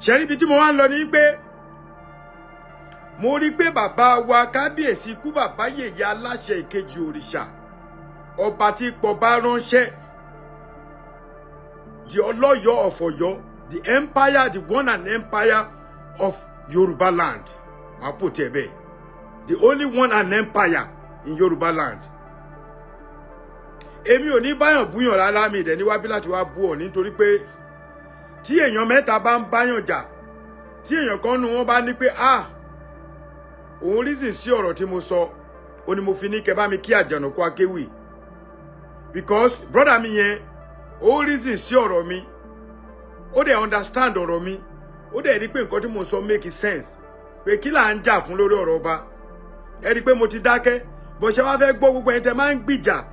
ṣẹ́rí bí tí mo wá ń lọ ní pé mo rí pé bàbá wa kábíyèsí ikú bàbá yèyé aláṣẹ ìkejì òrìṣà ọba tí ipò bá ránṣẹ́ the Ọlọ́yọ̀ of Ọ̀yọ́, the empire, the one and empire of Yoruba land. I'll put it there. The only one and empire in Yoruba land. Èmi ò ní báyàn búyàn rárá mi dẹ̀ ní wá bí láti wá bú ọ nítorí pé tí èèyàn mẹ́ta bá ń báyàn jà, tí èèyàn kan nu wọn bá ní pé òun reason sí ọ̀rọ̀ tí mo sọ, ó ní mo fi ní kẹ́ bá mi kí Àjànàkú Akéwì. Because brother mi yẹn ó reason sí ọ̀rọ̀ mi. Ó dẹ̀ understand ọ̀rọ̀ mi. Ó dẹ̀ rí pé nǹkan tí mo sọ make sense. Pé kí là ń jà fún lórí ọ̀rọ̀ ọba. Ẹ rí pé mo ti dákẹ́. Bó ṣe wá fẹ́ gbọ́ gbogbo ẹ̀yin tẹ́ máa ń gbìjà.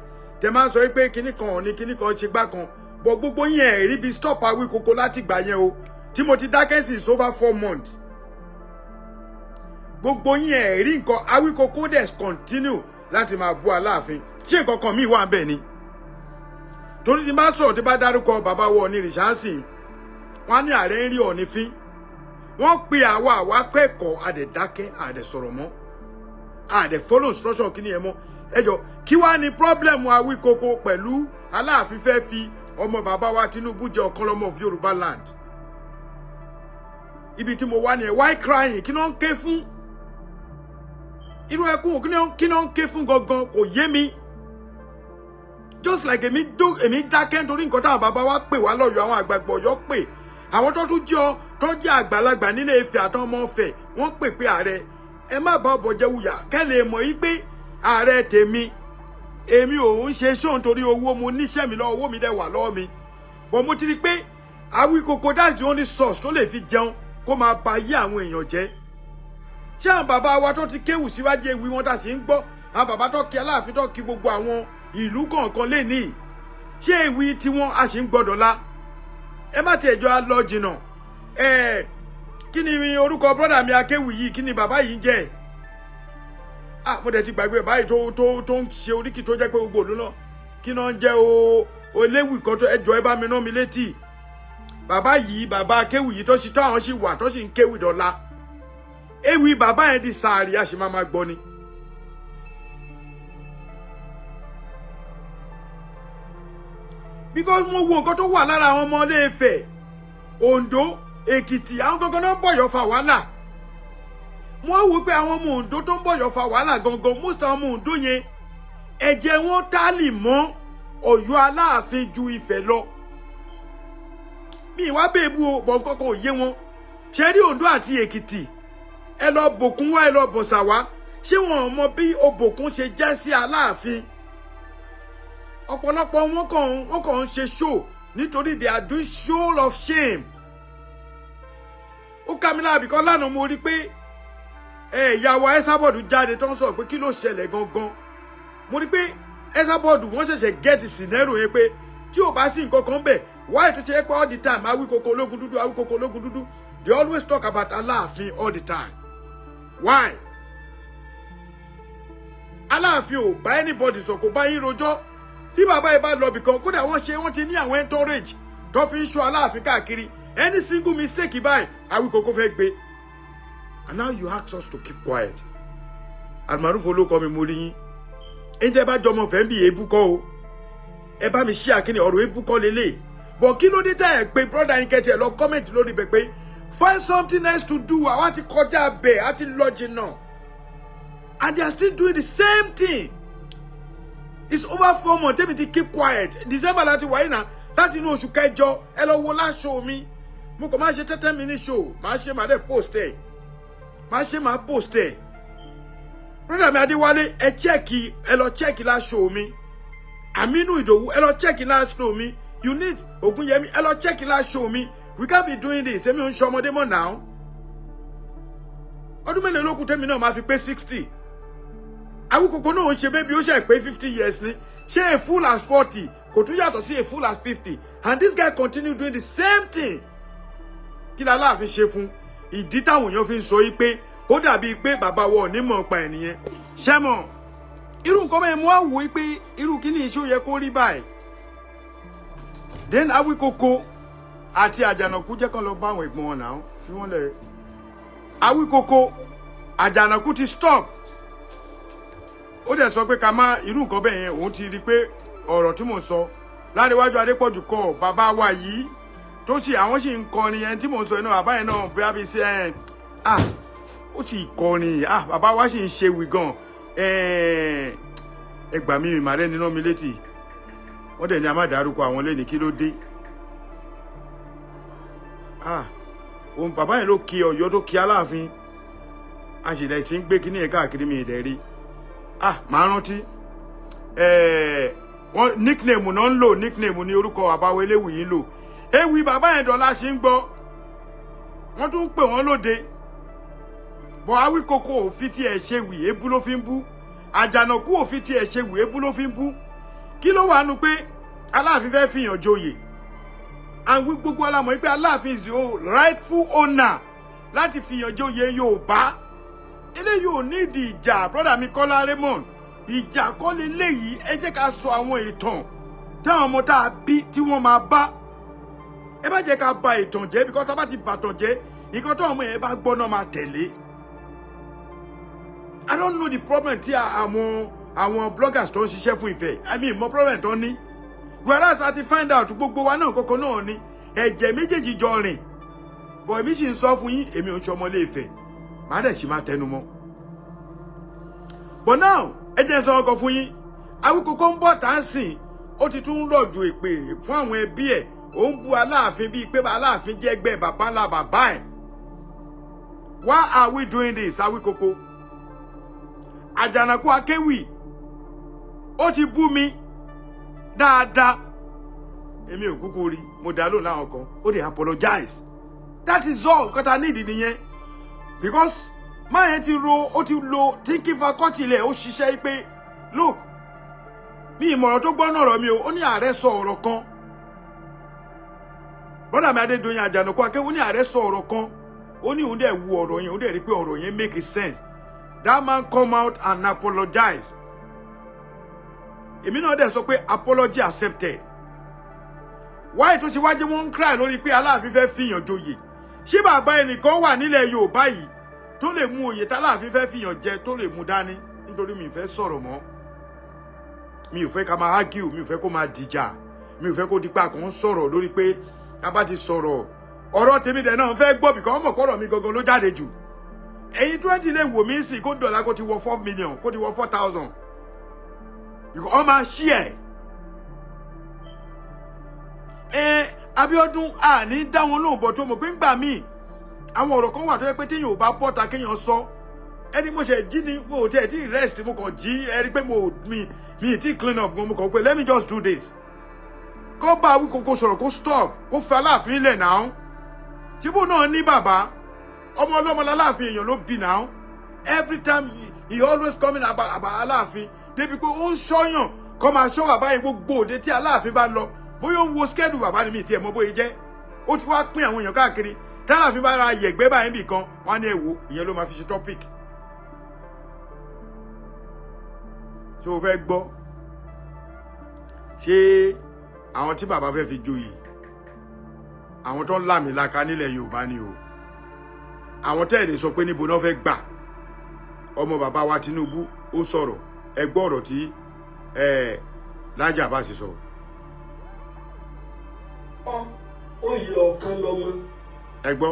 Tẹ́ máa ń sọ pé kíní kan ò ní kíní kan ṣe gbá kan. Bọ̀ gbogbo yín ẹ̀ rí bí stop Awikoko láti gbà yẹn o. Tí mo ti dákẹ́ sí is over 4 months. Gbogbo yín ẹ̀ rí nǹkan Awikoko dẹ̀ continue láti máa bú Aláàfin. Ṣé nǹkan kan míì wà bẹ́ẹ̀ ni? Torí tí bá sọ̀rọ̀ tí bá dárúkọ bàbá wọ Ọọ̀ni rìṣánsìn. Wọ́n ní ààrẹ ń rí Ọọ̀ni fín. Wọ́n pe àwa akẹ́kọ̀ọ́ àdẹ̀dákẹ́ àdẹ̀sọ̀rọ̀ mọ́. Follow instruction kí ni ẹ mọ́. Ẹ jọ̀ọ́ kí wá ní problem Awikoko pẹ̀lú Aláàfin fẹ́ fi ọmọ bàbá wa Tinubu jẹ ọ̀kan lọ́mọ of Yoruba land. Ibi tí mo wá ní ẹ why crying kí ló ń ké fún? Irú ẹkún kí ló ń ké fún gangan kò yé mi. Just like èmi dákẹ́ nítorí nǹkan táwọn bàbá wa pè wá lọ́yọ̀ àwọn àgbàgbà Ọ̀yọ́ pè. Àwọn tó tún jẹ́ àgbàlagbà nílé Ifẹ̀ àtàwọn ọmọ Ifẹ̀ wọ́n pè pé ààrẹ ẹ má bá ọbọ̀ jẹ́ wùyà kẹ́lẹ̀ mọ̀ yí pé ààrẹ tèmi èmi ò ń ṣe ṣó nítorí owó mo níṣẹ́ mi lọ́wọ́ owó mi dẹ̀ wà lọ́wọ́ mi. But mo ti rí pé Awikoko that's the only source tó lè fi jẹun kó máa ba ayé àwọn èèyàn jẹ́. Ṣé àwọn bàbá wa tó ti kéwù síwájú ewì wọn tá sì ń gbọ́ àwọn bàbá tó kí Aláàfin tó kí gbogbo àwọn ìlú kọ̀ọ̀kan lè ní ṣé ewì tí wọ́n a sì ń gbọ́dọ̀ la ẹ má ti ẹjọ́ lọ jìnnà kí ni orúkọ brọ́dà mi Akéwì yìí kí ni bàbá yìí jẹ́ mo dẹ̀ ti gbàgbé báyìí tó ń ṣe oríkì tó jẹ́ pé gbogbo òlu náà kí náà ń jẹ́ o eléwì kan tó ẹjọ́ ẹ bá mi ná mi létí bàbá yìí bàbá Akéwì yìí tó sì tó àwọn sì wà tó sì ń kéwì dọ́là ewì bàbá yẹn di sàárì a sì máa gbọ́ ni. Because mo wo nǹkan tó wà lára àwọn ọmọ Ilé Ifẹ̀ Oǹdó Èkìtì àwọn gangan náà ń bọ̀yọ̀ fa wàhálà. Wọ́n wò pé àwọn ọmọ Oǹdó tó ń bọ̀yọ̀ fa wàhálà gangan most àwọn ọmọ Oǹdó yẹn ẹ̀jẹ̀ wọn tálì mọ́ Ọ̀yọ́ Aláàfin ju Ifẹ̀ lọ. Mi ìwà bèbú o bọ̀ nǹkan kan ò yé wọn. Ṣé rí Oǹdó àti Èkìtì ẹ lọ bòkun wá ẹ lọ bọ̀sà wá ṣé wọn mọ bí Òbòkun ṣe jẹ́ sí Aláàfin? Ọ̀pọ̀lọpọ̀ wọn kàn ń ṣe show nítorí they are doing show of shame. Ó ká mi lára bìkan lánàá mo rí pé ìyàwó Ẹsábọ̀dù jáde tó ń sọ pé kí ló ṣẹlẹ̀ gangan. Mo rí pé Ẹsábọ̀dù wọ́n ṣẹ̀ṣẹ̀ get scenario yẹn pé tí ò bá sí nǹkan kan bẹ̀ why tó ṣe pé all the time Awikoko ológun dúdú they always talk about Aláàfin all the time. Why? Aláàfin ò bá anybody sọ kò bá yín rojọ́. Tí bàbá yìí bá lọ bìkan kódà wọ́n ti ní àwọn entourage tó fi ń ṣọ́ Aláàfin káàkiri any single mistake báyìí Awikoko fẹ́ gbé. And now you ask us to keep quiet. Almaroof olókọ mi mo rí yín. Ẹni tẹ́ bá jọmọ fẹ́ ń bí ebú kọ́ o. Ẹ bá mi ṣí àkíní ọ̀rọ̀ ebú kọ́ lélẹ̀. But kí ló dé tẹ́ ẹ pé brother yín kẹ́tì ẹ lọ comment lórí bẹ̀ pé find something else to do. Àwa ti kọjá bẹ̀ àti lọ jìnnà. And they are still doing the same thing. It's over 4 months. Tell me to keep quiet. December láti wáyé náà láti inú oṣù kẹjọ ẹ lọ wo last show mi. Mo kàn máa ṣe 30-minute show. Máa ṣe máa dẹ̀ post ẹ̀. Máa post ẹ̀. Brother mi Adéwálé ẹ lọ check last show mi. Aminu Ìdòwú ẹ lọ check last show mi. You need Ògúnyẹmí ẹ lọ check last show mi. We can't be doing this. Èmi ò ń ṣe ọmọdé mọ́ now. Ọdún mélòó ló kù tèmi náà máa fi pé 60. Awikoko náà ń ṣe bébí ó ṣe pé 50 years ni. Ṣé a fool as 40 kò tún yàtọ̀ sí a fool as 50. And this guy continue doing the same thing. Kí la Aláàfin ṣe fún? Ìdí táwọn èèyàn fi ń sọ yí pé ó dàbí pé bàbá wa ò ní mọ̀ pa ènìyàn. Ṣé mọ̀? Irú nǹkan bẹ́ẹ̀ mo wá wò pé irú kíní iṣó yẹ kó rí báyìí. Then Awikoko àti Àjànàkú jẹ́ kán lọ bá àwọn ìgbọ́n wọn náà. fi wọ́n lẹ̀. Awikoko Àjànàkú ti stop. Ó dẹ̀ sọ pé ká má irú nǹkan bẹ́ẹ̀ yẹn òun ti rí pé ọ̀rọ̀ tí mò ń sọ Láréwájú Adépọ̀jù kọ bàbá wa yìí tó sì àwọn sì ń kọrin ẹni tí mò ń sọ iná bàbá yẹn náà bí a bí sí ó sì kọrin bàbá wa sì ń ṣe wì gan ẹgbà mi ìmàrẹ́ níná mi létí wọ́n dẹ̀ ní a má dárúkọ àwọn lẹ́ni kí ló dé òun bàbá yẹn ló kí Ọ̀yọ́ tó kí Aláàfin a sì lẹ̀ sí ń gbé kíní ẹ̀ káàkiri mi ìdẹ̀ rí màá rántí wọ́n nickname náà ń lò nickname ní orúkọ àbáwọ̀ eléwì yìí ń lò ewì bàbá yẹn dọ̀la ṣe ń gbọ́ wọ́n tún ń pè wọ́n lóde bọ̀ Awikoko ò fi tiẹ̀ ṣe wì ebú ló fi ń bú Àjànàkú ò fi tiẹ̀ ṣe wì ebú ló fi ń bú kí ló wà nù pé Aláàfin fẹ́ fìyàn joyè àwọn gbogbo alámọ̀ pé Aláàfin is the rightful owner láti fìyàn joyè Yorùbá eléyìí ò ní ìdí ìjà brother mi Kọ́lá Raymond ìjà kọ́ leléyìí ẹ jẹ́ ká sọ àwọn ìtàn táwọn ọmọ tá a bí tí wọ́n máa bá ẹ bá jẹ́ ká ba ìtàn jẹ́ because tá bá ti bàtàn jẹ́ nǹkan tó ọmọ yẹn bá gbọ́ náà máa tẹ̀lé. I don't know the problem tí àwọn bloggers tó ń ṣiṣẹ́ fún Ifẹ̀ I mean mo problem tó ní whereas I ti find out gbogbo wa náà kọ́kọ́ náà ní ẹ̀jẹ̀ méjèèjì jọ rìn bọ̀ èmi sì ń sọ fún yín èmi ò ń ṣe ọmọlé Ifẹ̀ màá dẹ̀ sì máa tẹnu mọ́. But now ẹ jẹ́ sọ ọkọ̀ fún yín Awikoko ń bọ̀ tá ń sìn ó ti tún rọ̀jò èpè fún àwọn ẹbí ẹ̀ ó ń bu Aláàfin bíi pé Aláàfin jẹ́ ẹgbẹ́ bàbá ńlá bàbá ẹ̀. Why are we doing this Awikoko? Àjànàkú akéwì ó ti bú mi dáadáa èmi ò kúkú rí mo dá lóhùn láwọn kan ó dey apologize that is all nǹkan tá need nìyẹn because máa yẹn ó ti lo thinking faculty ilẹ̀ ó ṣiṣẹ́ pé look mi ìmọ̀ràn tó gbọ́ náà rọ̀ mi ó ní ààrẹ sọ ọ̀rọ̀ kan brother mi Adédoyin Àjànàkú akéwì ó ní ààrẹ sọ ọ̀rọ̀ kan ó ní òun dẹ̀ wu ọ̀rọ̀ yẹn ó dẹ̀ rí pé ọ̀rọ̀ yẹn make sense that man come out and apologize èmi náà dẹ̀ sọ pé apology accepted why tó ṣe wájú wọn ń cry lórí pé Aláàfin fẹ́ fìyàn joyè ṣé bàbá ẹnìkan wà nílẹ̀ Yorùbá yìí tó lè mú oyè t'Aláàfin fẹ́ fìyàn jẹ tó lè mú dání nítorí mi fẹ́ sọ̀rọ̀ mọ́ mi ò fẹ́ ká máa argue mi ò fẹ́ kó máa dìjà mi ò fẹ́ kó dípà kan sọ̀rọ̀ lórí pé a bá ti sọ̀rọ̀ ọ̀rọ̀ tèmi dẹ̀ náà fẹ́ gbọ́ bìkan ọmọ pọ̀rọ̀ mi gangan ló jáde jù ẹ̀yin 20 lè wò mí sí kó dọ̀là kó ti wọ 4 million kó ti wọ 4,000 bìkan ọmọ ṣí Abíọ́dún ní dá wọn lóhùn bọ̀ tó mọ̀ pé ńgbà míì àwọn ọ̀rọ̀ kan wà tó yẹ pé téèyàn ò bá bọ́ta kéèyàn sọ ẹni mo ṣe jí ni mo ò tẹ̀ tí rest mo kàn jí ẹni pé mi ti clean up mo kàn pé let me just do this kó bá Awikoko sọ̀rọ̀ kó stop kó fẹ́ Aláàfin lẹ̀ náà síbò náà ní bàbá ọmọ ọlọ́mọ l'Aláàfin èèyàn ló bì náà every time he always coming about Aláàfin débi pé ó ń ṣọ́yàn kó máa ṣọ́ bàbá yẹn gbogbo òde tí Aláàfin bá lọ bóyá ó ń wo schedule bàbá ni mi tiẹ̀ mọ̀ bóyá jẹ́ ó ti wá pín àwọn èèyàn káàkiri t'Aláàfin bá ra yẹ̀gbẹ́ báyìí bì kan wọ́n á ní ẹ̀wò ìyẹn ló máa fi ṣe topic tí o fẹ́ gbọ́ ṣé àwọn tí bàbá fẹ́ fi joyè àwọn tó ń làmìlaka nílẹ̀ Yorùbá ni o àwọn tẹ́lẹ̀ sọ pé níbo náà fẹ́ gbà ọmọ bàbá wa Tinubu ó sọ̀rọ̀ ẹ gbọ́ ọ̀rọ̀ tí Láàjì Abbas sọ. Oyè ọ̀kan lọ́mọ. ẹ gbọ́.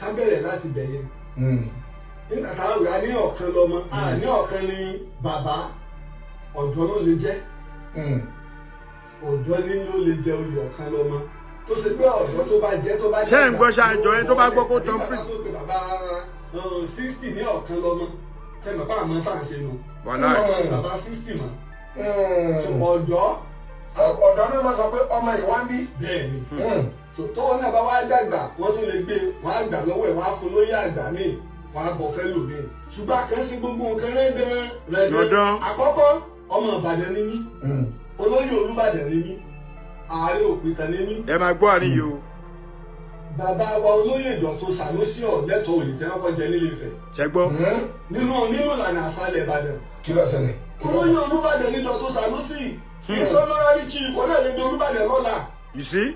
ká bẹ̀rẹ̀ láti bẹ̀yẹ. nígbà táwọn ìyá ní ọ̀kan lọ́mọ ní ọ̀kan ní bàbá ọ̀dọ́ ló lè jẹ́ ọ̀dọ́ ní ló lè jẹ́ oyè ọ̀kan lọ́mọ tó ṣe pé ọ̀dọ́ tó bá jẹ́ ṣé ń gbọ́ ṣáàjọ ẹ tó bá gbọ́ kó tán print. bàbá 60 ní ọ̀kan lọ́mọ ṣe bàbá àmọ́ tá à ń ṣe nù. bàbá 60 mọ́. ọ̀dọ́ náà máa sọ pé ọmọ ìwá ń bí. bẹ́ẹ̀ni tó náà bá wá dàgbà wọ́n tún lè gbé wọ́n á gbà lọ́wọ́ ẹ̀ wọ́n á fún lóyè àgbà míì wọ́n á bọ̀ fẹ́ lò míì. ṣùgbọ́n àkànṣe gbogbo nǹkan rẹ̀ àkọ́kọ́ ọmọ Ìbàdàn ni mí olóyè Olúbàdàn ni mí Ààrẹ Òpìtàn ni mí. ẹ máa gbọ́ àríyìn o. bàbá wa olóyè Dọ̀tun Sànúsì ọ̀lẹ́tọ̀ òyì tí wọ́n kọ́ jẹ nílé Ifẹ̀. ṣẹ gbọ́. nínú ìlànà àṣàlẹ̀ Ìbàdàn. kí ló ṣẹlẹ̀. olóyè Olúbàdàn ní Dọ̀tun Sànúsì ìsọlọ́rárí chief ọ̀nà ìlẹ́gbẹ̀ Olúbàdàn lọ́la. you see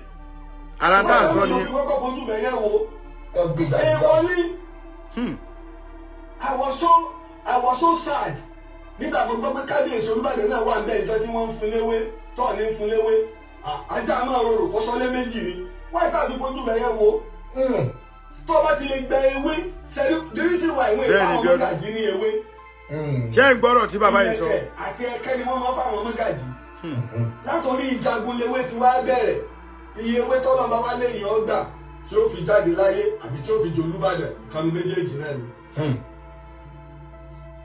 ara tá a sọ ni. wọ́n kọ́ fojú bẹ̀yẹ̀ wo I was so sad. Nígbà gbogbo pé kábíyèsí Olúbàdàn náà wà ńbẹ̀ ìjọ tí wọ́n ń fún léwé tọ́ ní fún léwé ajá máa rorò kó sọlé méjì ni wọ́n tàbí fojú bẹ̀yẹ wo tó bá ti lè gba ewé sẹ́ni dírísì wà ìwé ìfáwọn mọ́gàjì ní ewé. Ṣé ń gbọ́rọ̀ tí bàbá yìí sọ? Àti ẹ̀kẹ́ ni wọ́n máa fáwọn mọ́gàjì. Látòrí ìjagun lewé ti wá bẹ̀rẹ̀ iye ewé tọ́lọ́ bá wá léyìn ọgbà tí ó fi jáde láyé àbí tí ó fi jolúbàdàn ìkànnì méjèèjì náà ni.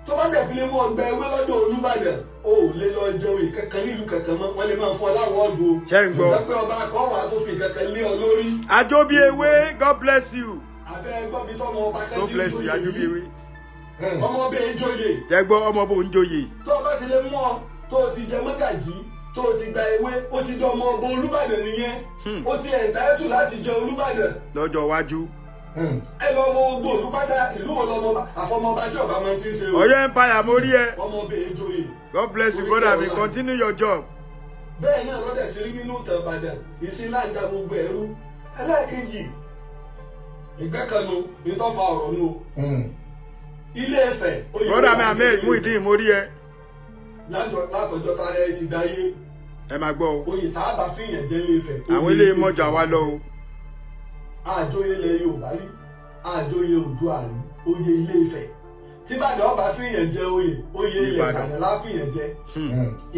Tó bá dẹ̀ fi lè mú ọgbà ewé lọ́dọ̀ Olúbàdàn o ò lè lọ jẹun ìkankan nílùú kankan mọ́ wọ́n lè máa fún ọ láwọ̀ ọdún o. Ṣé ń gbọ́? Ìgbà pé ọba akọ́wà tó fi ìkankan lé ọ lórí. Àjọbí ewé, God bless you. Abẹ́ gbọ́ bí tọ́mọ ọba kan God bless you, àjọbí ewé. Ọmọ ọbẹ̀ ń joyè. Jẹ́ gbọ́ ọmọ bò ń joyè. Tó o bá ti lè mú ọ tó o ti jẹ mọ́gàjì tó o ti gba ewé o ti dán ọmọ ọba Olúbàdàn nìyẹn o ti ẹ̀ńtáyẹ̀tù láti jẹ Olúbàdàn. Lọ́jọ́ iwájú. Ẹ lọ wo gbogbo Olúbàdàn ìlú wo lọmọ àfọmọba tí ọba máa ti ń ṣe o. Ọ̀yọ́ empire mo rí ẹ. Ọmọ ọbẹ̀ ń joyè. God bless you brother me, continue your job. Bẹ́ẹ̀ náà lọ́dẹ̀ sí rí nínú ìtàn Ìbàdàn ìsinlá ìjà gbogbo ẹ̀rú. Ẹlẹ́ẹ̀kejì ìgbẹ́kànnù ìtọ́fà ọ̀rọ̀ nù. Ilé Ifẹ̀ oyè brother mi Ahmed Muideen mo rí ẹ. Látọjọ́ tààrẹ ti dáyé. Ẹ máa gbọ́ o. Oyè tá a bá fìyàn jẹ́ Ilé Ifẹ̀. Àwọn ilé mọ́jà wa lọ o. Àjòyè ilẹ̀ Yorùbá rí àjòyè Oòduà rí oyè Ilé Ifẹ̀. Tí Ìbàdàn ọba fìyàn jẹ oyè ilẹ̀ Ìbàdàn lá fìyàn jẹ.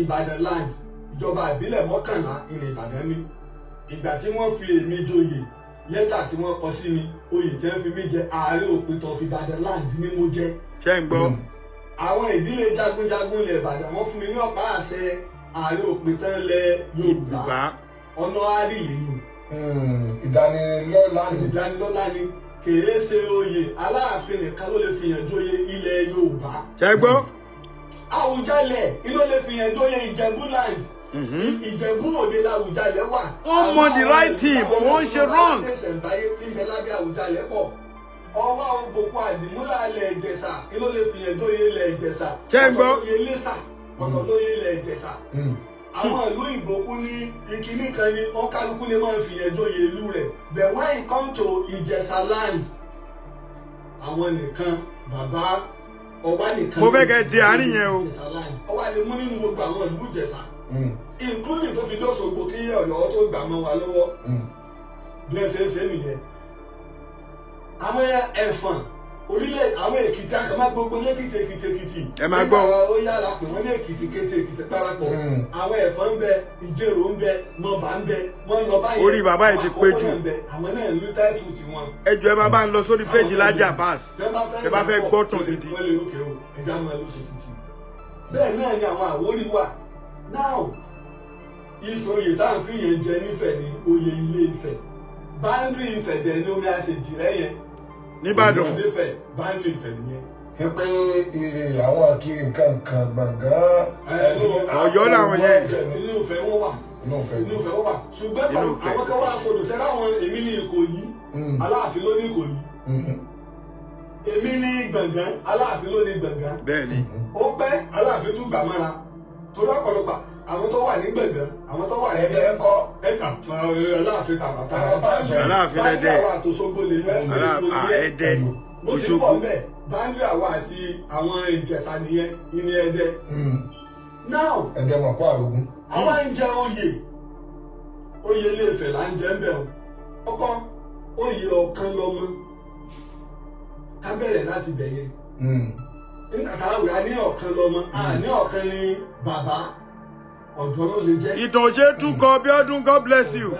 Ìbàdàn land ìjọba ìbílẹ̀ 11 ilẹ̀ Ìbàdàn ní. Ìgbà tí wọ́n fi èmi joyè lẹ́tà tí wọ́n kọ sí mi oyè tí wọ́n fi mí jẹ Ààrẹ Òpìtàn fi Ìbàdàn land ní mo jẹ. Ṣé ń gbọ́? Àwọn ìdílé jagunjagun ilẹ̀ Ìbàdàn wọ́n fún mi ní ọ̀pá àṣẹ Ààrẹ Òpìtàn ilẹ̀ Yorùbá ọ̀nà àrílẹ̀yìn. Ìdánilọ́lá ni kèé ṣe oyè Aláàfin nìkan ló lè fìyàn joyè ilẹ̀ Yorùbá. Ṣé gbọ́? Àwùjalẹ̀ ló lè fìyàn joyè Ìjẹ̀bú land. Ìjẹ̀bú Òde làwùjalẹ̀ wà. Wọ́n mọ the right thing but wọ́n ń ṣe wrong. Ìṣẹ̀ǹbáyé tí ń bẹ lábẹ́ Àwùjalẹ̀ pọ̀. Ọwọ́ ògbòkú àdìmúlà ilẹ̀ Ìjẹ̀ṣà ló lè fìyàn joyè ilẹ̀ Ìjẹ̀ṣà. Ṣé gbọ́? Ọ̀tọ̀ lóye Iléṣà ọ̀tọ̀ lóye ilẹ̀ Ìjẹ̀ṣà. Àwọn ìlú ìgbòkú ní ìkíní kan ní wọ́n kálukú lè máa fìyàn joyè ìlú rẹ̀. But when it come to Ìjẹ̀ṣà land, àwọn nìkan bàbá ọwá nìkan. Mo fẹ́ kẹ́ di àárín yẹn o. Ọwá lè mú nínú gbogbo àwọn ìlú Ìjẹ̀ṣà. Including tó fi dọ́sọ̀gbò kí Ọ̀yọ́ tó gbà mọ́ wa lọ́wọ́. Bí ẹ ṣe ń ṣe nìyẹn. Àwọn ẹ̀fọ̀n orílẹ̀ àwọn Èkìtì àkàmá gbogbo lẹ́kìtì. Ẹ máa gbọ́. Ó yára pè wọ́n ní Èkìtì kété Èkìtì parapọ̀. Àwọn ẹ̀fọ̀n ń bẹ, Ìjẹ̀rò ń bẹ, Mọ̀bà ń bẹ, wọ́n lọ báyìí. Orí bàbá yìí ti pé jù. Àwọn náà ń lú táìtù tiwọn. Ẹ jọ̀ọ́ ẹ máa bá ń lọ sórí péjì Lájí Abbas. Ẹ bá fẹ́ gbọ́ tàn gidi. Wọ́n lè lókè o, ẹja máa lókè Èkìtì. Bẹ́ẹ̀ náà ni àwọn Àwórì wà. Now, Ifẹ̀ oyè tá à ń fìyàn jẹ nífẹ̀ ni oyè Ilé Ifẹ̀. Báńdìrì Ifẹ̀ dẹ̀ ní omi àṣejì rẹ̀ yẹn. Níbàdàn. Ifẹ̀ báńdìrì Ifẹ̀ nìyẹn. Ṣé pé àwọn akiri nǹkan gbọ̀ngàn. Ọ̀yọ́ làwọn yẹn. Inú Ifẹ̀ wọ́n wà. Inú Ifẹ̀ wọ́n wà. Ṣùgbọ́n àwọn kan wá fọdù sẹ́rẹ́ àwọn èmi ní Ìkòyí. Aláàfin ló ní Ìkòyí. Èmi ní Gbọ̀ngán. Aláàfin ló ní Gbọ̀ngán. Bẹ́ẹ̀ni. Ó pẹ́ Aláàfin tún gbà mọ́ra. Torí ọ̀pọ̀lọpọ̀ àwọn tó wà ní Gbọ̀ngán àwọn tó wà Ẹdẹ ńkọ́. Aláàfin tàbátà Aláàfin Ẹdẹ. àwọn àtòṣogbo lè Ẹdẹ Òṣogbo báńdìrì àwa àti àwọn Ìjẹ̀ṣà nìyẹn ìní Ẹdẹ. Now Ẹdẹ mọ̀ kó àrògún. àwọn ń jẹ oyè Ilé Ifẹ̀ là ń jẹ ń bẹ̀ o. Ọkọ oyè ọ̀kan lọ́mọ ká bẹ̀rẹ̀ láti bẹ̀ yẹn. Nígbà táwọn a ní ọ̀kan lọ́mọ a ní ọ̀kan ní bàbá ọ̀dọ́ ló lè jẹ́. Ìtàn ṣe tún kọ Bíọ́dún, God bless you.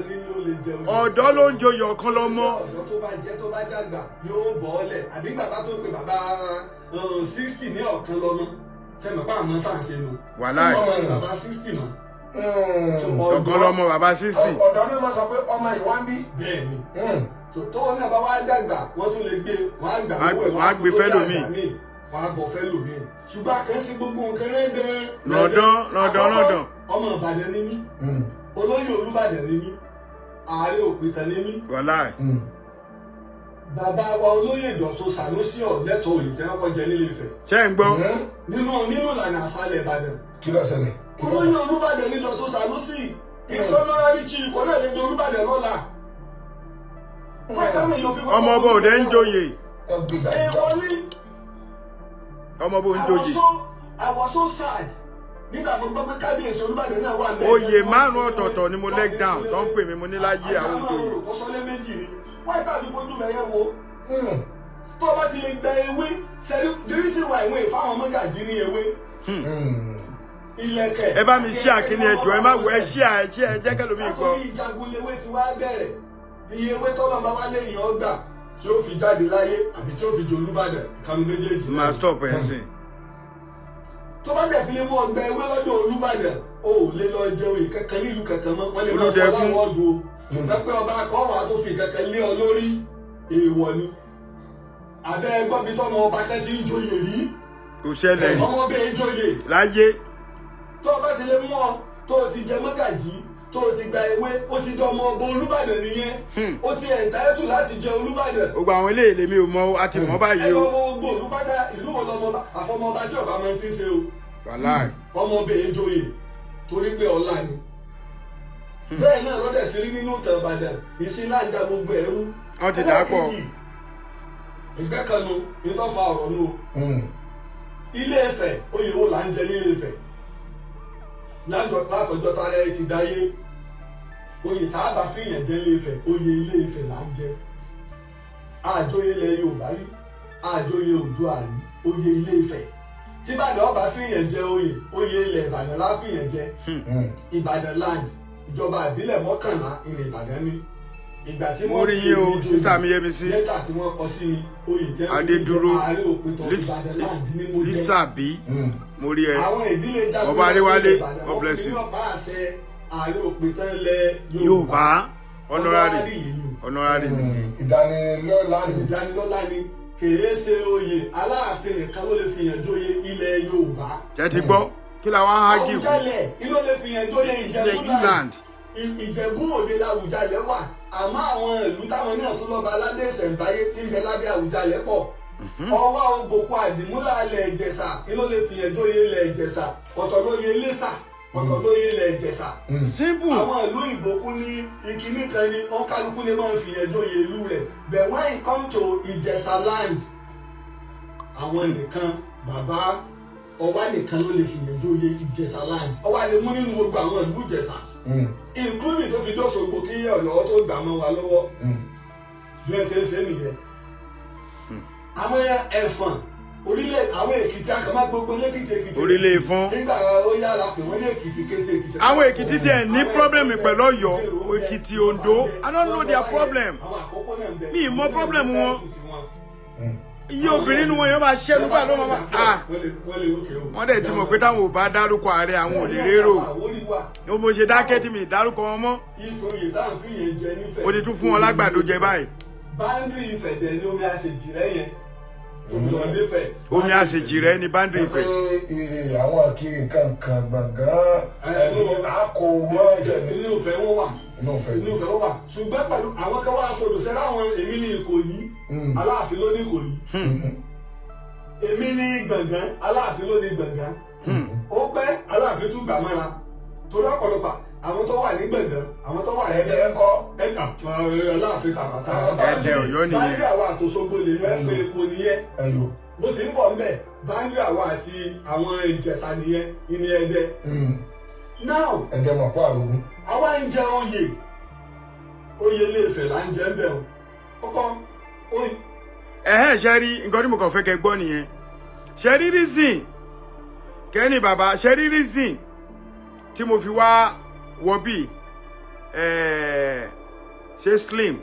Ọ̀dọ́ ló ń joyè ọ̀kan lọ́mọ. Ọ̀dọ́ tó bá jẹ́ tó bá dàgbà yóò bọ́ ọ́lẹ̀ àbí bàbá tó pe bàbá 60 ní ọ̀kan lọ́mọ. Sẹ́mi pa àmọ́ tá à ń ṣe nù. Wàláì. Bàbá 60 mọ̀. Ọ̀kan lọ́mọ bàbá 60. Ọ̀dọ́ ni wọ́n sọ pé ọmọ ìwá ń bí. Bẹ́ẹ̀ni. Tó náà bá wá dàgbà wọ́n tún lè gbé wọ́n á gbà wọ́n á gbé fẹ́lòmíì. Wọ́n á bọ̀ fẹ́lòmíì. Ṣùgbọ́n àkẹ́sí gbogbo nǹkan rẹ̀ gan. Rọ̀dán. Ọmọ Ìbàdàn ni mí. Olóyè Olúbàdàn ni mí. Ààrẹ Òpìtàn ni mí. Wàláì. Bàbá wa olóyè Dọ̀tun Sànúsì ọ̀lẹ́tọ̀ òyì tí wọ́n kọ́ jẹ nílé Ifẹ̀. Ṣé ń gbọ́? Nínú ìlànà àṣàlẹ̀ Ìbàdàn. Kí ló ṣẹlẹ̀? Olóyè Olúbàdàn ní Dọ̀tun Sànúsì. Ìsọ̀nọ́rárí chief kò náà lè di Olúbàdàn lọ́la. ọmọ ọba òde ń joyè. ọmọ ọba ń joyè. I was so sad. Nígbà mo gbọ́ pé kábíyèsí Olúbàdàn náà wà lẹ́yìn. Oyè márùn-ún ọ̀tọ̀ọ̀tọ̀ ni mo leg down tó ń pè mí mo ní láyé àwọn òjòyè. Kò sọlé méjì ni. Wáyé tàbí fojú bẹ̀yẹ wo. Tó o bá ti lè gba ewé, sẹ́ni the reason why ìwé ìfáwọn mọ́gàjì ní ewé. Ilẹ̀kẹ̀. Ẹ bá mi ṣí àkíní ẹjọ́ ẹ má wo ẹ ṣí ẹ jẹ́ kẹ́lómi gbọ́. Látọ̀rí ìjagun ewé ti wá bẹ̀rẹ̀. Iye ewé tọ́lọ́ bá wá lẹ́yìn ọgbà tí ó fi jáde láyé àbí tí ó fi jẹ Olúbàdàn ìkànnì méjèèjì. Máa stop ẹ̀ sìn. Tó bá dẹ̀ fi lè mú ọgbà ewé lọ́dọ̀ Olúbàdàn o ò lè lọ jẹ oyè kankan nílùú kankan mọ́ wọ́n lè máa fọ́ láwọn ọdún o ṣùgbọ́n pé ọba kan wà tó fi kankan lé ọ lórí èèwọ̀ ni abẹ́ ẹgbọ́n bí tọ́mọ ọba kan ti ń joyè rí kò ṣẹlẹ̀ ní ọmọ bẹ́ẹ̀ joyè láyé. tó bá ti lè mú ọ tó o ti jẹ mọ́gàjí tó o ti gba ewé ó ti dán ọmọ ọba Olúbàdàn nìyẹn ó ti ẹ̀ńtáyẹ̀tù láti jẹ Olúbàdàn. gbogbo àwọn eléyìí lèmi ò mọ àti mọ báyìí o. ẹ lọ́wọ́ gbogbo Olúbàdàn ìlú wo lọ́mọ àfọmọba tí ọba máa ń ti ń ṣe o. ọmọ bẹ́ẹ̀ joyè torí pé ọlá ni. bẹ́ẹ̀ náà lọ́dẹ̀ sí rí nínú ìtàn Ìbàdàn ìsínláńdà gbogbo ẹ̀rú. wọ́n ti dà pọ̀. ìgbẹ́ kan nu ìtọ́fà ọ̀rọ̀ nu o. Ilé Ifẹ̀ oyè wo là ń jẹ nílé Ifẹ̀ látọjọ́ tààrẹ ti dáyé oyè tá a bá fìyàn jẹ Ilé Ifẹ̀ oyè Ilé Ifẹ̀ là ń jẹ. àjòyè ilẹ̀ Yorùbá rí àjòyè Oòduà rí oyè Ilé Ifẹ̀ tí Ìbàdàn ọba fìyàn jẹ oyè ilẹ̀ Ìbàdàn lá fìyàn jẹ Ìbàdàn land ìjọba ìbílẹ̀ 11 ilẹ̀ Ìbàdàn ní. ìgbà tí wọ́n rí yín o sísá mi yé mi sí. lẹ́tà tí wọ́n kọ sí mi oyè jẹ́ Adédúró Ààrẹ Òpìtàn Ìbàdàn land ní mo jẹ́. Lísàbí mo rí ẹ àwọn ìdílé jagun ọba Adéwálé God bless you. ọba àṣẹ Ààrẹ Òpìtàn ilẹ̀ Yorùbá honorary nìyẹn. ìdánilọ́lá ni kèé ṣe oyè Aláàfin nìkan ló lè fi yàn jóyè ilẹ̀ Yorùbá. jẹ́ ti gbọ́ kí la wá ń hági fún. Àwùjalẹ̀ ló lè fi yàn jóyè Ìjẹ̀bú land. Ìjẹ̀bú Òde l'Àwùjalẹ̀ wà àmọ́ àwọn ìlú táwọn náà tó lọ́ba aládé ìṣẹ̀ǹbáyé tí ń bẹ lábẹ́ Àwùjalẹ̀ pọ̀. ọwọ́ ògbòkú àdìmúlà ilẹ̀ Ìjẹ̀ṣà ló lè fi yàn jóyè ilẹ̀ Ìjẹ̀ṣà ọ̀tọ̀ lóye Iléṣà ọ̀tọ̀ lóye ilẹ̀ Ìjẹ̀ṣà. simple. àwọn ìlú ìgbòkú ní ìkíní kan ní wọn kálukú lè máa fi yàn jóyè ìlú rẹ̀ but when it come to Ìjẹ̀ṣà land àwọn nìkan bàbá ọwá nìkan ló lè fi yàn jóyè Ìjẹ̀ṣà land ọwá lè mú nínú gbogbo àwọn ìlú Ìjẹ̀ṣà including tó fi dọ́sọ̀gbò kí Ọ̀yọ́ tó gbà mọ́ wa lọ́wọ́ bí ẹ ṣe ń ṣe nìyẹn. àwọn Ẹ̀fọ̀n orílẹ̀ àwọn Èkìtì àkàmá gbogbo lẹ́kìtì orílẹ̀ Ifọ̀n nígbà ó yára pé wọ́n ní Èkìtì kété Èkìtì. àwọn Èkìtì tiẹ̀ ní problem pẹ̀lú Ọ̀yọ́ Èkìtì Oǹdó I don't know their problem mi ì mọ problem wọn iye obìnrin ni wọn yóò máa ṣẹ́nu bá ló máa wọ́n dẹ̀ ti mọ̀ pé táwọn ò bá dárúkọ ààrẹ àwọn ò lè rérò ní mo ṣe dákẹ́ tí mi dárúkọ wọn mọ́ mo ti tún fún wọn lágbàdo jẹ báyìí. báńdìrì Ifẹ̀ dẹ̀ ni omi àṣejìrẹ́ yẹn omi àṣejìrẹ́ ni báńdìrì Ifẹ̀. àwọn akiri kankan gbọ̀ngàn àkó mọ́ inú Ifẹ̀ wọn wà inú Ifẹ̀ wọn wà ṣùgbọ́n pẹ̀lú àwọn kan wá fòdò sẹ́lá àwọn èmi ní Ìkòyí Aláàfin ló ní Ìkòyí èmi ní Gbọ̀ngán Aláàfin ló ní Gbọ̀ngán ó pẹ́ Aláàfin tún gbà mọ́ra torí ọ̀pọ̀lọpọ̀ àwọn tó wà ní Gbọ̀ngán àwọn tó wà ní Ẹdẹ ńkọ́ Aláàfin tàbátà Ẹdẹ Ọ̀yọ́ nìyẹn báńdì àwọn àtòṣogbo lè yọ ẹgbẹ́ epo nìyẹn bó sì ń bọ̀ ń bẹ̀ báńdì àwọn àti àwọn Ìjẹ̀ṣà nìyẹn ìní Ẹdẹ. now Ẹdẹ mọ̀ pọ̀ àrògún. àwa ń jẹ oyè Ilé Ifẹ̀ là ń jẹ ń bẹ̀ ọkọ oyè. ṣe rí nǹkan tí mo kàn fẹ́ kẹ́ gbọ́ nìyẹn ṣe rí reason kẹ́ni bàbá ṣe rí reason tí mo fi wá wọ bí ṣe slim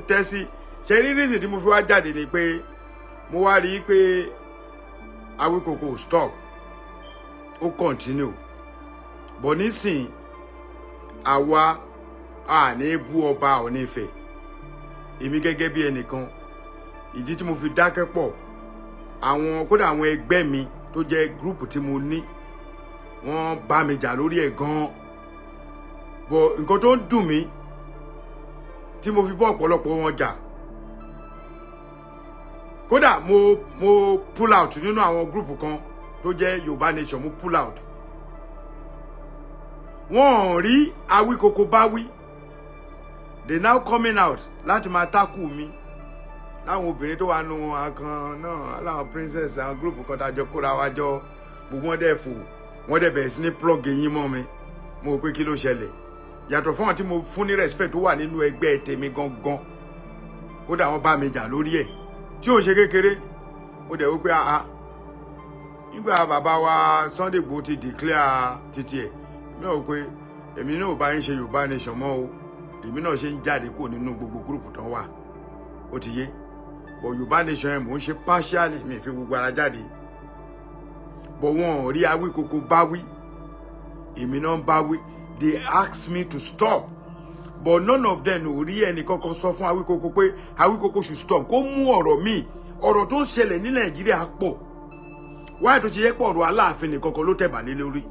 tẹ́sí ṣe rí reason tí mo fi wá jáde ni pé mo wá rí i pé Awikoko stop ó continue bọ̀ nísìn àwa a ní bú ọba Ọọ̀ni Ifẹ̀ èmi gẹ́gẹ́ bí ẹnìkan ìdí tí mo fi dákẹ́ pọ̀ àwọn kódà àwọn ẹgbẹ́ mi tó jẹ́ gúrùpù tí mo ní wọ́n bá mi jà lórí ẹ̀ gan-an bọ̀ nǹkan tó ń dùn mí tí mo fi bọ́ ọ̀pọ̀lọpọ̀ wọn jà kódà mo pull out nínú àwọn gúrùpù kan tó jẹ́ Yorùbá Nation mo pull out wọ́n rí Awikoko bá wí they now coming out láti máa tackle mi láwọn obìnrin tó wà nù kan náà láwọn princess àwọn group kan dájọ́ kóra wa jọ gbogbo wọn dẹ̀ fò wọn dẹ̀ bẹ̀rẹ̀ sí ní plug eyín mọ́ mi mo pé kí ló ṣẹlẹ̀ yàtọ̀ fún àwọn tí mo fún ní respect tó wà nínú ẹgbẹ́ tèmi gangan kódà wọn bá mi jà lórí ẹ̀ tí ò ṣe kékeré ó dẹ̀ wípé nígbà bàbá wa Sunday Igboho ti declare títí ẹ̀ náà pé èmi náà ò bá yín ṣe Yorùbá nation mọ́ o èmi náà ṣe ń jáde kúrò nínú gbogbo gúrùpù tán wà ó ti yé bọ̀ Yorùbá nation ẹ̀ mò ń ṣe partially mi fi gbogbo ara jáde bọ̀ wọn ò rí Awikoko báwí èmi náà ń báwí they asked me to stop but none of them ò rí ẹnì kankan sọ fún Awikoko pé Awikoko should stop kó mú ọ̀rọ̀ míì ọ̀rọ̀ tó ń ṣẹlẹ̀ ní Nàìjíríà pọ̀ wáyé tó ṣe yẹ pé ọ̀rọ̀ Aláàfin nìkan kan ló tẹ̀bà lé lórí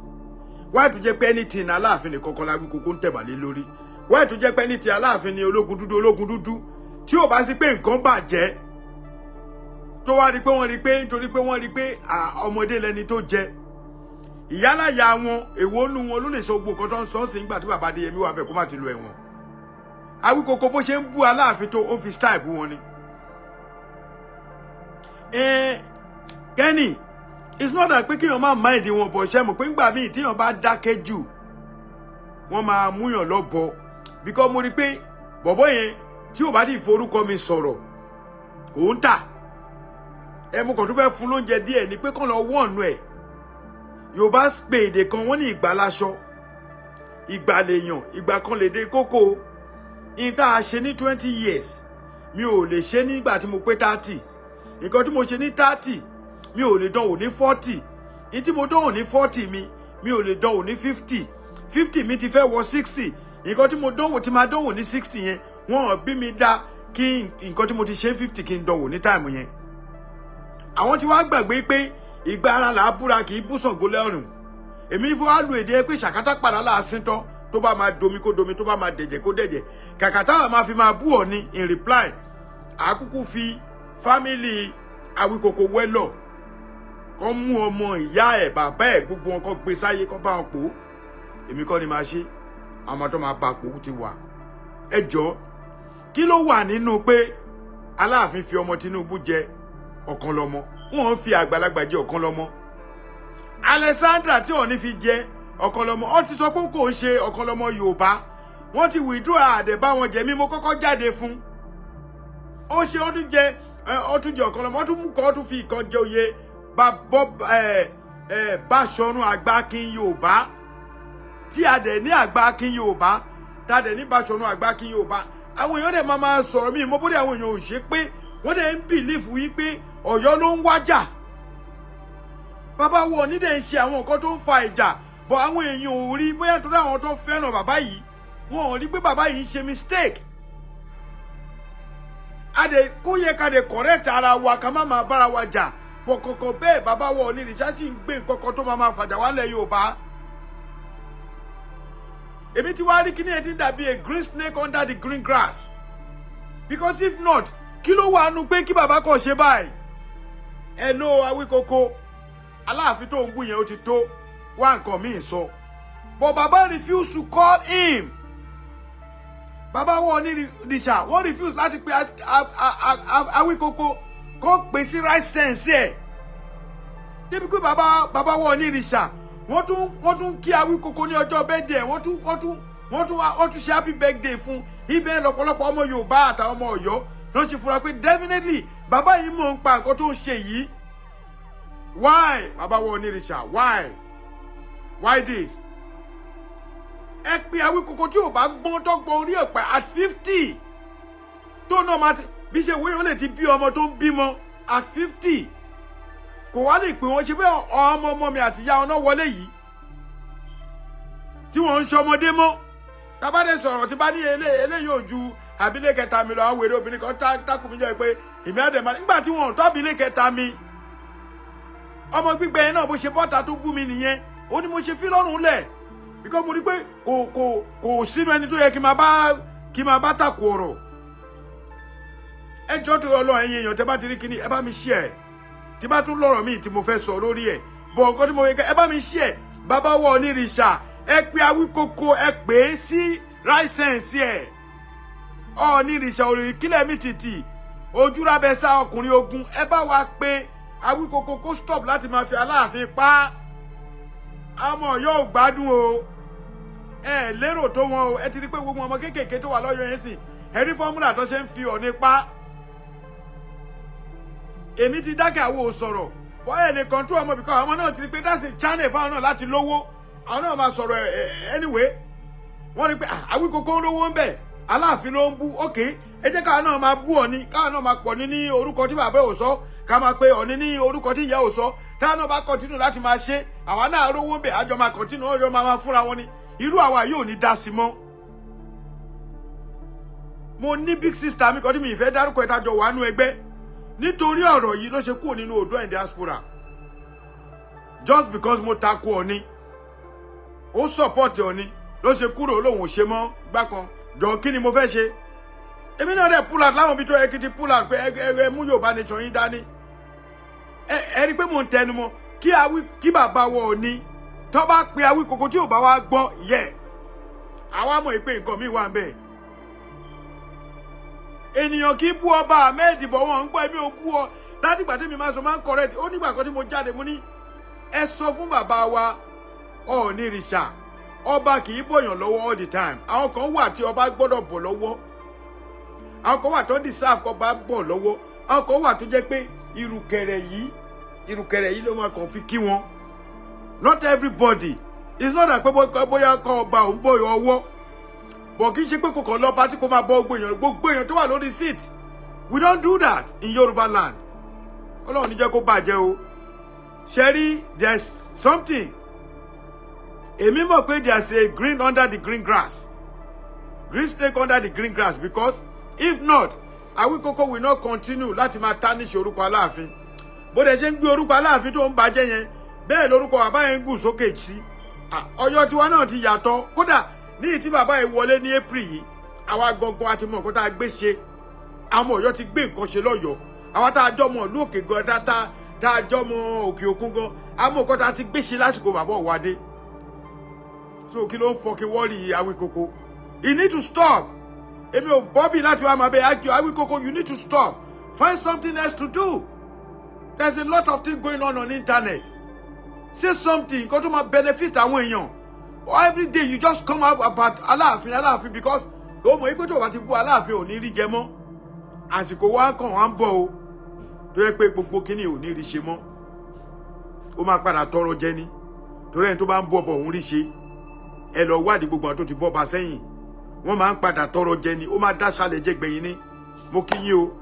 wáyé tó jẹ́ pé anything Aláàfin nìkan kan Awikoko ń tẹ̀bà lé lórí wáyé tó jẹ́ pé anything Aláàfin ni ológun dúdú tí ò bá sí pé nǹkan bàjẹ́ tó wá rí pé wọ́n rí pé nítorí pé wọ́n rí pé ọmọdé lẹni tó jẹ ìyálàyà wọn èwo nu wọn ló lè sọ gbogbo nǹkan tó ń sọ sí nígbà tí bàbá Adéyẹmí wà bẹ́ẹ̀ kó má ti lo ẹ̀wọ̀n Awikoko bó ṣe ń bú Aláàfin tó ó fi style bú wọn ni Kenny it's not that pé kéèyàn máa mind wọn bọ̀ ṣe mọ̀ pé ńgbà míì téèyàn bá dákẹ́ jù wọ́n máa múyàn lọ́bọ because mo rí pé bọ̀bọ́ yẹn tí ò bá ti forúkọ mi sọ̀rọ̀ kò ń tà mo kàn tún fẹ́ fún lóúnjẹ díẹ̀ ni pé kàn lọ wọ́ọ̀nù ẹ̀ Yorùbá pè èdè kan wọ́n ní ìgbà láṣọ ìgbà lèèyàn ìgbà kan lèdè kókó in tá a ṣe ní 20 years mi ò lè ṣe nígbà tí mo pé 30 nǹkan tí mo ṣe ní 30 mi ò lè dánwò ní 40 in tí mo dánwò ní 40 mi ò lè dánwò ní 50 mi ti fẹ́ wọ 60 nǹkan tí mo dánwò tí máa dánwò ní 60 yẹn wọ́n bí mi dá kí nǹkan tí mo ti ṣe 50 kí n dánwò ní táìmù yẹn àwọn tí wàá gbàgbé pé ìgbà ara là á búra kì í bú Ṣàngó lẹ́rùn èmi ní fún wa lu èdè pé ṣàkátà padà là á sín tán tó bá máa domi kó domi tó bá máa dẹ̀jẹ̀ kó dẹ̀jẹ̀ kàkàtà wà máa fi máa bú ọ ní in reply àkúkú fi family Awikoko wẹ́lọ̀ kọ́ mú ọmọ ìyá ẹ̀ bàbá ẹ̀ gbogbo wọn kọ́ gbé sáyé kọ́ bá wọn pò ó èmi kọ́ ni máa ṣe àwọn tó máa bá pò ó ti wà ẹ jọ kí ló wà nínú pé Aláàfin fi ọmọ Tinubu jẹ ọ̀kan lọ́mọ wọ́n fi àgbàlagbà jẹ ọ̀kan lọ́mọ Alexandra tí Ooni fi jẹ ọ̀kan lọ́mọ ó ti sọ pé kò ń ṣe ọ̀kan lọ́mọ Yorùbá wọ́n ti withdraw àdẹ bá wọn jẹ mímọ́ kọ́kọ́ jáde fún ó ṣe ó tún jẹ ọ̀kan lọ́mọ ó tún mú kọ́ ó tún fi ìkan jẹ oyè Báṣọ̀run Àgbákin Yorùbá tí a dẹ̀ ní Àgbákin Yorùbá tá a dẹ̀ ní Báṣọ̀run Àgbákin Yorùbá àwọn èèyàn dẹ̀ máa sọ̀rọ̀ mí mo bóde àwọn èèyàn ò ṣe pé wọ́n dẹ̀ ń bìlífù yí pé Ọ̀yọ́ ló ń wájà bàbá wo ní dẹ̀ ń ṣe àwọn nǹkan tó ń fa ìjà bọ̀ àwọn èèyàn ò rí bóyá torí àwọn tó fẹ́ràn bàbá yìí wọn ò rí pé bàbá yìí ń ṣe mistake adé kó yẹ ká dé correct ara wa ká má máa bára wa jà bọ̀ kọ̀ọ̀kan bẹ́ẹ̀ bàbá wo ní rìṣáṣì ń gbé nǹkan kan tó máa fàjà wálẹ̀ Yorùbá èmi ti wá rí kíní ẹ ti ń dàbí a green snake under the green grass because if not kí ló wà nù pé kí bàbá kò ṣe báyìí hello Awikoko Aláàfin tó ń bú yẹn ó ti tó wá nǹkan míì sọ but bàbá refuse to call him bàbá wọn ní rìṣà wọn refuse láti pe Awikoko kó pè sí right sense ẹ débi pé bàbá wọn ní rìṣà wọ́n tún kí Awikoko ní ọjọ́ birthday wọ́n tún ṣe happy birthday fún ibẹ̀ lọ́pọ̀lọpọ̀ ọmọ Yorùbá àtàwọn ọmọ Ọ̀yọ́ ló ti fura pé definitely bàbá yìí mọ̀ ń pa nǹkan tó ń ṣe yìí why bàbá wọn onírìṣà why this ẹ pé Awikoko tí ò bá gbọ́n tó gbọ́n orí ọ̀pẹ at 50 tó náà máa bí ṣe wéyàn lè ti bí ọmọ tó ń bímọ at 50 kò wá lè pè wọ́n ṣe pé ọmọ mi àti ìyá ọ̀nà wọlé yìí tí wọ́n ń ṣọmọdé mọ́ tábàdé sọ̀rọ̀ tí bá ní eléyìí ò ju àbílẹ̀ kẹta mi lọ àwọn èrè obìnrin kan tákù mi jẹ́ pé ìmí àdèmá nígbà tí wọ́n tó àbílẹ̀ kẹta mi ọmọ gbígbẹ yẹn náà bó ṣe bọ́ta tó bú mi nìyẹn ó ní mo ṣe fi lọ́rùn lẹ̀ because mo rí pé kò sínú ẹni tó yẹ kí n máa bá tàkù ọ̀rọ̀ ẹjọ́ tó yọ lọ ẹ̀yin èèyàn tẹ́ bá ti rí kíní ẹ bá mi share tí bá tún lọ́rọ̀ míì tí mo fẹ́ sọ lórí ẹ̀ bọ̀ nǹkan tí mo fẹ́ ẹ bá mi share bàbá wọ onírìṣà ẹ pé Awikoko ẹ pè é sí right sense ẹ Ooni ìrìṣà òrìrì kílẹ̀ mi tìtì ojúra bẹ sá ọkùnrin ogun ẹ bá wa pé Awikoko kó stop láti máa fi Aláàfin pa àmọ́ yóò gbádùn o ẹ lérò tó wọn o ẹ ti rí pé gbogbo ọmọ kéékèèké tó wà lọ́yọ̀ yẹn sìn ẹ rí fọ́múlà tó ṣe ń fi Ooni pa èmi ti dákẹ́ àwo sọ̀rọ̀ wọ́n ẹ̀ lè control ọmọ bìkọ́ àwọn náà ti rí pé that's a channel fáwọn náà láti lówó àwọn náà máa sọ̀rọ̀ anyway wọ́n rí pé Awikoko ń lówó ń bẹ̀ Aláàfin ló ń bú òkè ẹ jẹ́ káwọn náà máa bú Ooni káwọn náà máa pọ̀ ní orúkọ tí bàbá ò sọ ká máa pe Ooni ní orúkọ tí ìyá ò sọ táwọn náà bá continue láti máa ṣe àwa náà rówó ń bẹ̀ àjọ máa continue ọjọ́ máa fúnra wọn ni irú àwa yóò ní dá sí mọ́. Mo ní big sister mi kan tí mi ìfẹ́ dárúkọ ìtajọ wà nú ẹgbẹ́ nítorí ọ̀rọ̀ yìí ló ṣe kúrò nínú Oòduà in diaspora just because mo takò Ooni ó support Ooni ló ṣe kúrò lóhùn ṣe mọ́ gbá kan jọ kí ni mo fẹ́ ṣe èmi náà dẹ̀ pull out láwọn ibi tó yẹ kí ti pull out pé ẹ mú Yorùbá nation yín dání ẹ rí pé mò ń tẹnu mọ́ kí bàbá wọ Ooni tó bá pe Awikoko tí ò bá wá gbọ́ yẹ àwa mọ̀ pé nǹkan mi wà ń bẹ̀ ènìyàn kì í bú ọba Ahmed bọ̀ wọ́n ń gbọ́ èmi ò bú ọ láti ìgbà tí mi máa sọ máa ń correct ó nígbà kan tí mo jáde mo ní ẹ sọ fún bàbá wa Ooni ìrìṣà ọba kì í bọ̀yàn lọ́wọ́ all the time àwọn kan wà tí ọba gbọ́dọ̀ bọ̀ lọ́wọ́ àwọn kan wà tó deserve kó bá bọ̀ lọ́wọ́ àwọn kan wà tó jẹ́ pé ìrùkẹ̀rẹ̀ yìí ló máa kàn fi kí wọn not everybody it's not like pé bóyá kọ́ ọba òun bọ̀yọ̀ ọwọ́ bọ̀ kì í ṣe pé kòkò lọ́ba tí kò máa bọ́ gbogbo èèyàn tó wà lórí seat we don't do that in Yoruba land Ọlọ́run ní jẹ́ kó bàjẹ́ o ṣẹ́rí there's something èmi mọ̀ pé there's a green under the green grass green snake under the green grass because if not Awikoko will not continue láti máa tarnish orúkọ Aláàfin bó dẹ̀ ṣe ń gbé orúkọ Aláàfin tó ń bàjẹ́ yẹn bẹ́ẹ̀ lórúkọ bàbá yẹn ń gùn sókè sí Ọ̀yọ́ tiwa náà ti yàtọ̀ kódà ní ìtí bàbá yìí wọlé ní April yìí àwa gangan àti mọ̀ nǹkan tá a gbé ṣe àwọn Ọ̀yọ́ ti gbé nǹkan ṣe lọ́yọ̀ọ́ àwa tá a jọ mọ̀ ìlú òkè gan tá a jọ mọ̀ òkè òkun gan àmọ́ nǹkan tá a ti gbé ṣe lásìkò bàbá Ọ̀wádé so kí ló ń fọkí wọ́ọ̀lì Awikoko you need to stop èmi ò bọ́bì láti wá máa bẹ argue Awikoko you need to stop find something else to do there's a lot of things going on internet say something nǹkan tó máa benefit àwọn èèyàn. Every day you just come up about Alaafin because o mọ̀ pé tó bá ti bú Alaafin ò ní rí jẹ mọ́ àsìkò wa kàn wá ń bọ̀ o tó yẹ pé gbogbo kíní ò ní rí ṣe mọ́ ó máa padà tọrọ jẹ ni torí ẹni tó bá ń bọ̀ bọ̀ òun rí ṣe ẹ lọ wádìí gbogbo àwọn tó ti bọ́ ba sẹ́yìn wọ́n máa ń padà tọrọ jẹ ni ó máa dá ṣàlẹ̀ jẹ gbẹ̀yìn ni mo kí yín o.